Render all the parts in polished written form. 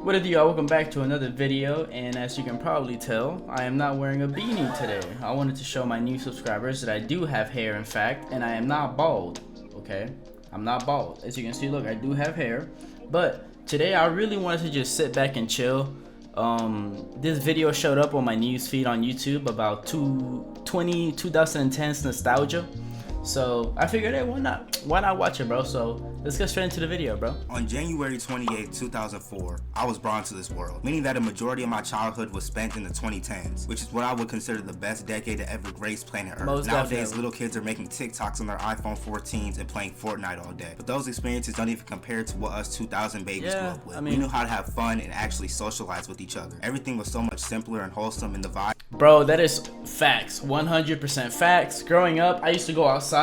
What it do, y'all? Welcome back to another video, and as you can probably tell, I am not wearing a beanie today. I wanted to show my new subscribers that I do have hair, in fact, and I am not bald, okay? I'm not bald. As you can see, look, I do have hair, but today I really wanted to just sit back and chill. This video showed up on my news feed on YouTube about 2010's nostalgia. So I figured, hey, why not watch it, bro? So let's get straight into the video, bro. On January 28, 2004, I was brought into this world, meaning that a majority of my childhood was spent in the 2010s, which is what I would consider the best decade to ever grace planet Earth. Most Nowadays, definitely. little kids are making TikToks on their iPhone 14s and playing Fortnite all day. But those experiences don't even compare to what us 2000 babies grew up with. We knew how to have fun and actually socialize with each other. Everything was so much simpler and wholesome in the vibe. Bro, that is facts. 100% facts. Growing up, I used to go outside.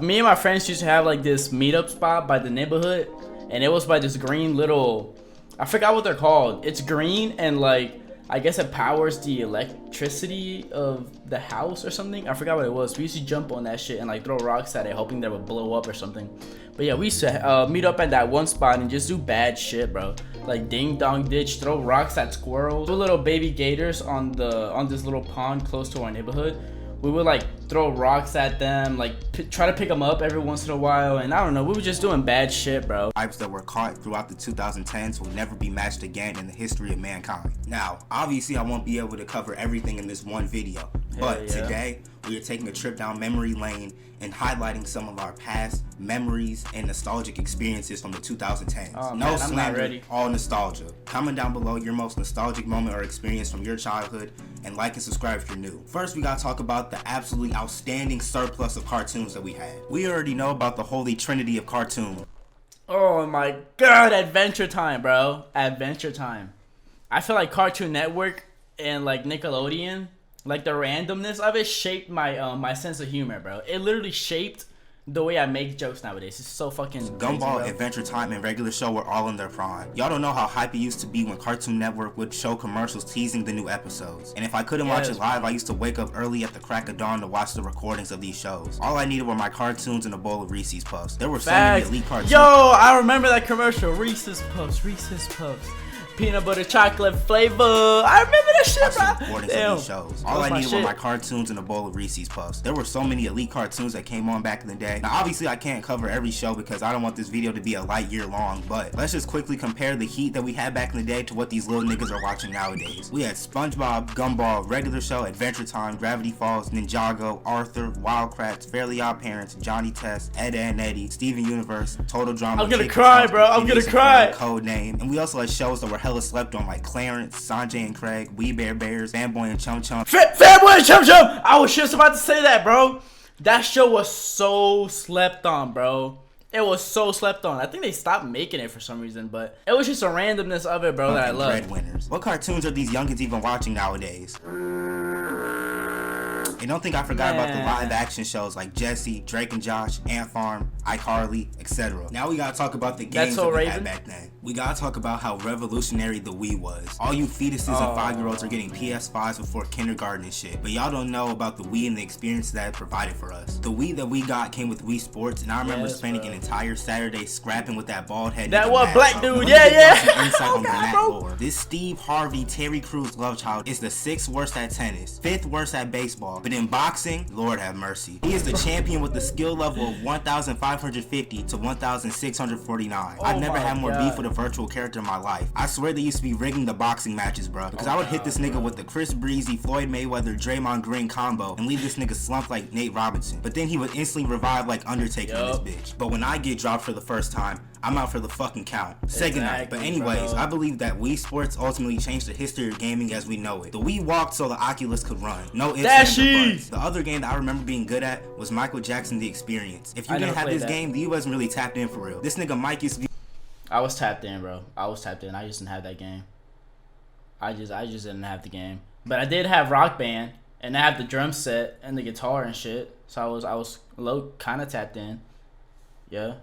Me and my friends used to have like this meetup spot by the neighborhood, and it was by this green little, I forgot what they're called. It's green, and like I guess it powers the electricity of the house or something. I forgot what it was. We used to jump on that shit and like throw rocks at it, hoping that it would blow up or something. But yeah, we used to meet up at that one spot and just do bad shit, bro. Like ding dong ditch, throw rocks at squirrels. Two little baby gators on this little pond close to our neighborhood. We would like throw rocks at them, like try to pick them up every once in a while, and I don't know, we were just doing bad shit, bro. Vibes that were caught throughout the 2010s will never be matched again in the history of mankind. Now, obviously I won't be able to cover everything in this one video, but today we are taking a trip down memory lane and highlighting some of our past memories and nostalgic experiences from the 2010s. Oh, no man, slander, all nostalgia. Comment down below your most nostalgic moment or experience from your childhood, and like and subscribe if you're new. First, we gotta talk about the absolutely outstanding surplus of cartoons that we had. We already know about the holy trinity of cartoons. Oh my god, Adventure Time, bro. Adventure Time. I feel like Cartoon Network and like Nickelodeon, like the randomness of it shaped my my sense of humor, bro. It literally shaped the way I make jokes nowadays. It's so fucking Gumball, crazy, Adventure Time, and Regular Show were all in their prime. Y'all don't know how hype it used to be when Cartoon Network would show commercials teasing the new episodes. And if I couldn't watch it live, I used to wake up early at the crack of dawn to watch the recordings of these shows. All I needed were my cartoons and a bowl of Reese's Puffs. There were so many elite cartoons. Yo, I remember that commercial. Reese's Puffs, Reese's Puffs. Peanut butter chocolate flavor. I remember that shit, bro. Damn. These shows. All I needed were my cartoons and a bowl of Reese's Puffs. There were so many elite cartoons that came on back in the day. Now, obviously, I can't cover every show because I don't want this video to be a light year long, but let's just quickly compare the heat that we had back in the day to what these little niggas are watching nowadays. We had SpongeBob, Gumball, Regular Show, Adventure Time, Gravity Falls, Ninjago, Arthur, Wild Kratts, Fairly Odd Parents, Johnny Test, Ed, Edd n Eddy, Steven Universe, Total Drama. I'm gonna cry, bro. I'm gonna cry. Code Name. And we also had shows that were hella slept on, like Clarence, Sanjay and Craig, We Bare Bears, Fanboy and Chum Chum. Fanboy and Chum Chum! I was just about to say that, bro. That show was so slept on, bro. It was so slept on. I think they stopped making it for some reason, but it was just a randomness of it, bro, that I love. Breadwinners. What cartoons are these youngins even watching nowadays? And don't think I forgot about the live action shows like Jessie, Drake and Josh, Ant Farm, iCarly, etc. Now we gotta talk about the games that we had back then. We gotta talk about how revolutionary the Wii was. All you fetuses and 5-year-olds are getting PS5s before kindergarten and shit. But y'all don't know about the Wii and the experience that it provided for us. The Wii that we got came with Wii Sports, and I remember spending an entire Saturday scrapping with that bald head. That one black dude, yeah. On the lore. This Steve Harvey, Terry Crews love child is the 6th worst at tennis, 5th worst at baseball, but in boxing, Lord have mercy. He is the champion with the skill level of 1,550 to 1,649. I've never had more beef with a virtual character in my life. I swear they used to be rigging the boxing matches, bro. Because I would hit this nigga with the Chris Breezy, Floyd Mayweather, Draymond Green combo and leave this nigga slumped like Nate Robinson. But then he would instantly revive like Undertaker in this bitch. But when I get dropped for the first time, I'm out for the fucking count. Say goodnight. But anyways, I believe that Wii Sports ultimately changed the history of gaming as we know it. The Wii walked so the Oculus could run. No ifs, ands, or buts. The other game that I remember being good at was Michael Jackson The Experience. If you didn't have this game, you wasn't really tapped in for real. This nigga Mike used to be... I was tapped in, bro. I was tapped in. I just didn't have that game. I just didn't have the game. But I did have Rock Band, and I have the drum set and the guitar and shit. So I was low kind of tapped in. Yeah.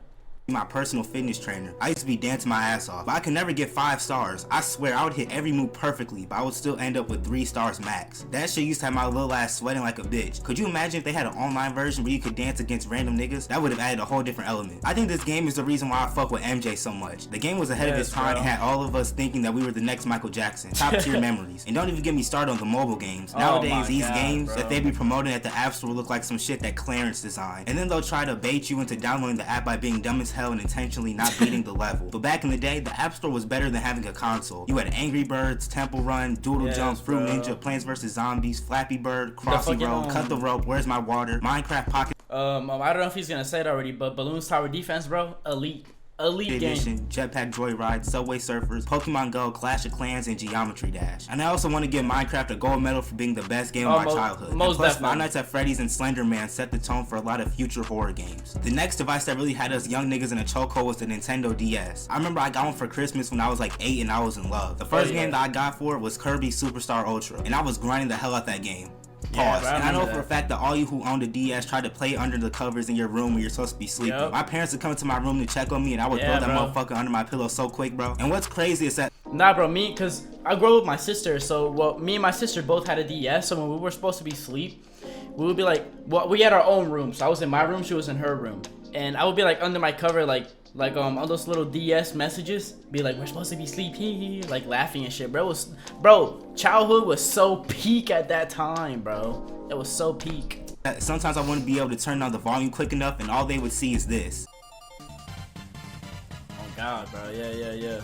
my personal fitness trainer. I used to be dancing my ass off, but I could never get 5 stars. I swear I would hit every move perfectly, but I would still end up with 3 stars max. That shit used to have my little ass sweating like a bitch. Could you imagine if they had an online version where you could dance against random niggas? That would have added a whole different element. I think this game is the reason why I fuck with MJ so much. The game was ahead of its time and had all of us thinking that we were the next Michael Jackson. Top tier memories. And don't even get me started on the mobile games. Nowadays, these games that they be promoting at the App Store look like some shit that Clarence designed. And then they'll try to bait you into downloading the app by being dumb as hell and intentionally not beating the level. But back in the day, the App Store was better than having a console. You had Angry Birds, Temple Run, Doodle Jump, Fruit Ninja, Plants vs. Zombies, Flappy Bird, Crossy Road, Cut the Rope, Where's My Water, Minecraft Pocket I don't know if he's gonna say it already, but Balloons Tower Defense, bro, elite Edition, game. Jetpack Joyride, Subway Surfers, Pokemon Go, Clash of Clans, and Geometry Dash. And I also want to give Minecraft a gold medal for being the best game of my childhood. And plus, Five Nights at Freddy's and Slender Man set the tone for a lot of future horror games. The next device that really had us young niggas in a chokehold was the Nintendo DS. I remember I got one for Christmas when I was like 8 and I was in love. The first game that I got for it was Kirby Superstar Ultra, and I was grinding the hell out that game. Pause. And I know for a fact that all you who own the DS tried to play under the covers in your room when you're supposed to be sleeping. My parents would come into my room to check on me, and I would throw that motherfucker under my pillow so quick, bro. And what's crazy is that nah, bro, cause I grew up with my sister, so me and my sister both had a DS. So when we were supposed to be asleep, we would be like, we had our own room. So I was in my room, she was in her room, and I would be like under my cover, like all those little DS messages, be like, we're supposed to be sleepy, like laughing and shit, bro. Childhood was so peak at that time, bro. It was so peak. Sometimes I wouldn't be able to turn down the volume quick enough, and all they would see is this. Oh God, bro, yeah.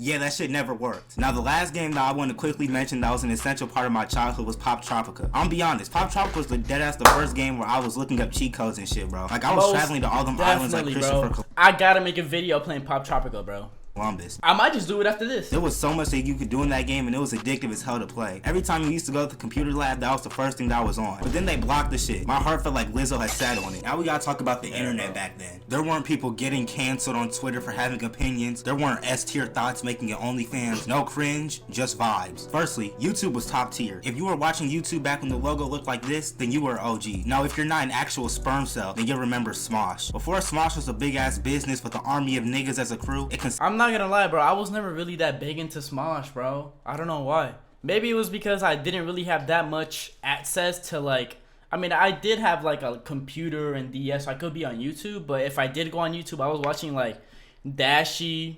Yeah, that shit never worked. Now, the last game that I want to quickly mention that was an essential part of my childhood was Pop Tropica. I'm gonna be honest, Pop Tropica was the first game where I was looking up cheat codes and shit, bro. Like, I was traveling to all them islands like Christopher. I gotta make a video playing Pop Tropica, bro. Columbus. I might just do it after this. There was so much that you could do in that game, and it was addictive as hell to play. Every time we used to go to the computer lab, that was the first thing that I was on. But then they blocked the shit. My heart felt like Lizzo had sat on it. Now we gotta talk about the internet back then. There weren't people getting canceled on Twitter for having opinions. There weren't S-tier thoughts making it OnlyFans. No cringe, just vibes. Firstly, YouTube was top tier. If you were watching YouTube back when the logo looked like this, then you were OG. Now, if you're not an actual sperm cell, then you'll remember Smosh. Before Smosh was a big ass business with an army of niggas as a crew, I'm not gonna lie, bro. I was never really that big into Smosh, bro. I don't know why. Maybe it was because I didn't really have that much access to, like, I mean, I did have like a computer and DS, so I could be on YouTube, but if I did go on YouTube, I was watching like Dashie,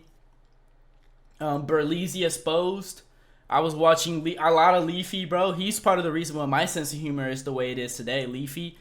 Berleezy Exposed. I was watching a lot of Leafy, bro. He's part of the reason why my sense of humor is the way it is today, Leafy.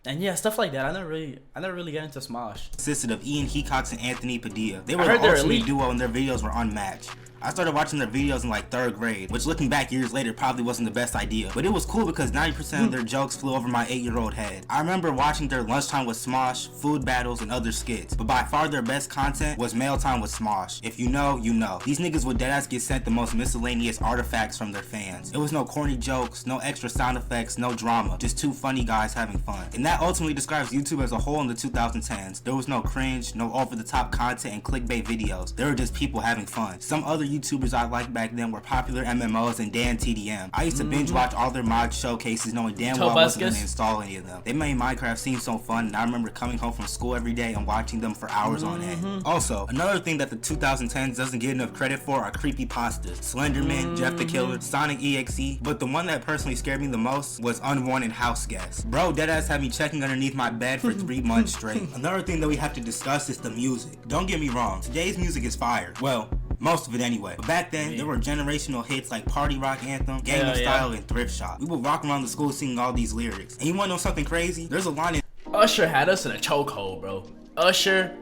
And yeah, stuff like that. I never really got into Smosh. Consisted of Ian Hecox and Anthony Padilla. They were the ultimate duo, and their videos were unmatched. I started watching their videos in like 3rd grade, which looking back years later probably wasn't the best idea. But it was cool because 90% of their jokes flew over my 8-year-old head. I remember watching their Lunchtime with Smosh, food battles, and other skits. But by far their best content was Mail Time with Smosh. If you know, you know. These niggas would deadass get sent the most miscellaneous artifacts from their fans. It was no corny jokes, no extra sound effects, no drama. Just 2 funny guys having fun. And that ultimately describes YouTube as a whole in the 2010s. There was no cringe, no over-the-top content and clickbait videos. There were just people having fun. Some other YouTubers I liked back then were Popular MMOs and Dan TDM. I used to binge watch all their mod showcases knowing damn well I wasn't going to install any of them. They made Minecraft seem so fun, and I remember coming home from school every day and watching them for hours on end. Also, another thing that the 2010s doesn't get enough credit for are creepypastas. Slenderman, Jeff the Killer, Sonic EXE, but the one that personally scared me the most was Unwanted House Guests. Bro, deadass had me checking underneath my bed for 3 months straight. Another thing that we have to discuss is the music. Don't get me wrong, today's music is fire. Well, most of it anyway. But back then, there were generational hits like Party Rock Anthem, Gangnam Style, and Thrift Shop. We would walk around the school singing all these lyrics. And you wanna know something crazy? There's a line in Usher had us in a chokehold, bro. Usher,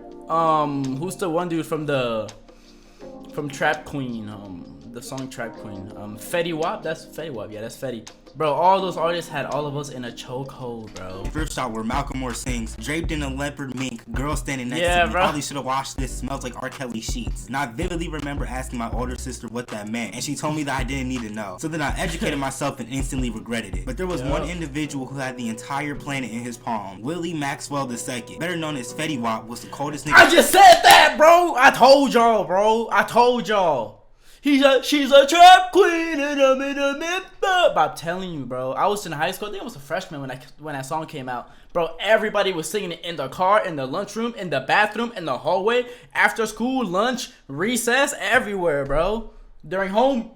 who's the one dude from Trap Queen, the song Trap Queen, Fetty Wap, that's Fetty Wap, yeah, that's Fetty. Bro, all those artists had all of us in a chokehold, bro. Thrift Shop where Malcolm Moore sings, draped in a leopard mink, girl standing next to me, probably should have washed this, smells like R. Kelly sheets. And I vividly remember asking my older sister what that meant, and she told me that I didn't need to know. So then I educated myself and instantly regretted it. But there was one individual who had the entire planet in his palm. Willie Maxwell II, better known as Fetty Wap, was the coldest nigga. I just said that, bro! I told y'all, bro. I told y'all. She's a trap queen and I'm in a mid. But I'm telling you, bro, I was in high school. I think I was a freshman when that song came out. Bro, everybody was singing it in the car, in the lunchroom, in the bathroom, in the hallway, after school, lunch, recess, everywhere, bro. During home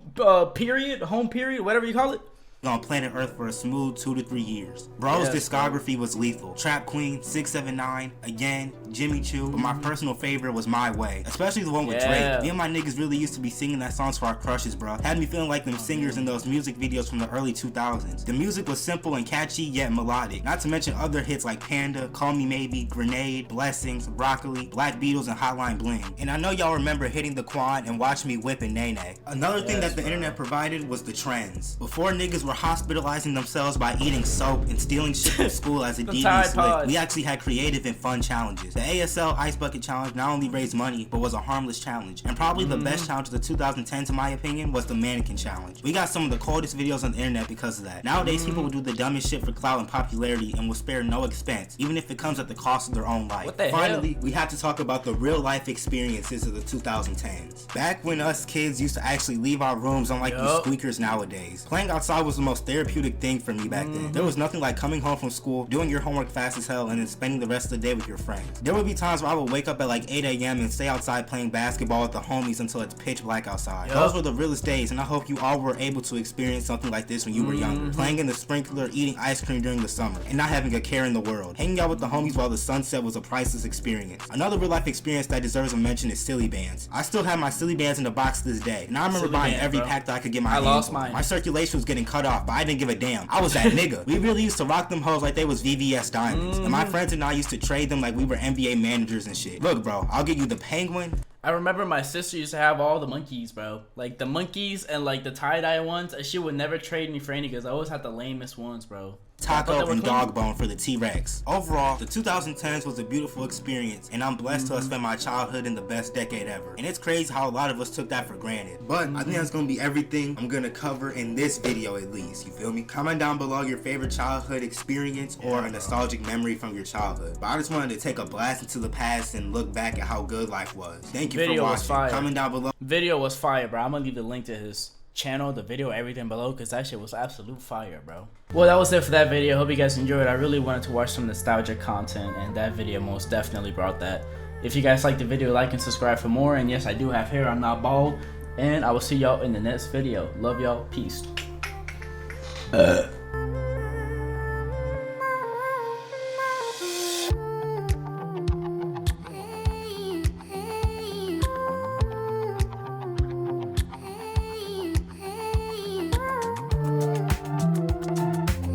period, whatever you call it. On planet Earth for a smooth 2 to 3 years. Bro's discography was lethal. Trap Queen, 679, Again, Jimmy Choo, but my personal favorite was My Way, especially the one with Drake. Me and my niggas really used to be singing that songs for our crushes, bro. Had me feeling like them singers in those music videos from the early 2000s. The music was simple and catchy, yet melodic. Not to mention other hits like Panda, Call Me Maybe, Grenade, Blessings, Broccoli, Black Beatles, and Hotline Bling. And I know y'all remember hitting the quad and watching me whip and Nene. Another thing that the internet provided was the trends. Before niggas were hospitalizing themselves by eating soap and stealing shit from school as a devious slick, we actually had creative and fun challenges. The ASL Ice Bucket Challenge not only raised money, but was a harmless challenge. And probably the best challenge of the 2010s, in my opinion, was the Mannequin Challenge. We got some of the coldest videos on the internet because of that. Nowadays, people will do the dumbest shit for clout and popularity and will spare no expense, even if it comes at the cost of their own life. Finally, we have to talk about the real life experiences of the 2010s. Back when us kids used to actually leave our rooms unlike you squeakers nowadays. Playing outside was the most therapeutic thing for me back then. There was nothing like coming home from school, doing your homework fast as hell, and then spending the rest of the day with your friends. There would be times where I would wake up at like 8 a.m. and stay outside playing basketball with the homies until it's pitch black outside. Those were the realest days, and I hope you all were able to experience something like this when you were younger. Playing in the sprinkler, eating ice cream during the summer, and not having a care in the world. Hanging out with the homies while the sun set was a priceless experience. Another real life experience that deserves a mention is Silly Bands. I still have my Silly Bands in the box to this day, and I remember buying every pack that I could get my hands on. My circulation was getting cut off, but I didn't give a damn. I was that nigga. We really used to rock them hoes like they was VVS diamonds. And my friends and I used to trade them like we were NBA managers and shit. Look, bro, I'll get you the Penguin. I remember my sister used to have all the monkeys, bro. Like the monkeys and like the tie-dye ones. And she would never trade me for any because I always had the lamest ones, bro. Taco and dog bone for the T-Rex. Overall, the 2010s was a beautiful experience, and I'm blessed to have spent my childhood in the best decade ever. And it's crazy how a lot of us took that for granted. But I think that's gonna be everything I'm gonna cover in this video at least, you feel me? Comment down below your favorite childhood experience or a nostalgic memory from your childhood. But I just wanted to take a blast into the past and look back at how good life was. Thank you for watching. Comment down below. Video was fire, bro. I'm gonna leave the link to his channel, the video, everything below, because that shit was absolute fire, bro. Well, that was it for that video. Hope you guys enjoyed. I really wanted to watch some nostalgic content, and that video most definitely brought that. If you guys liked the video, like and subscribe for more. And yes, I do have hair, I'm not bald. And I will see y'all in the next video. Love y'all. Peace.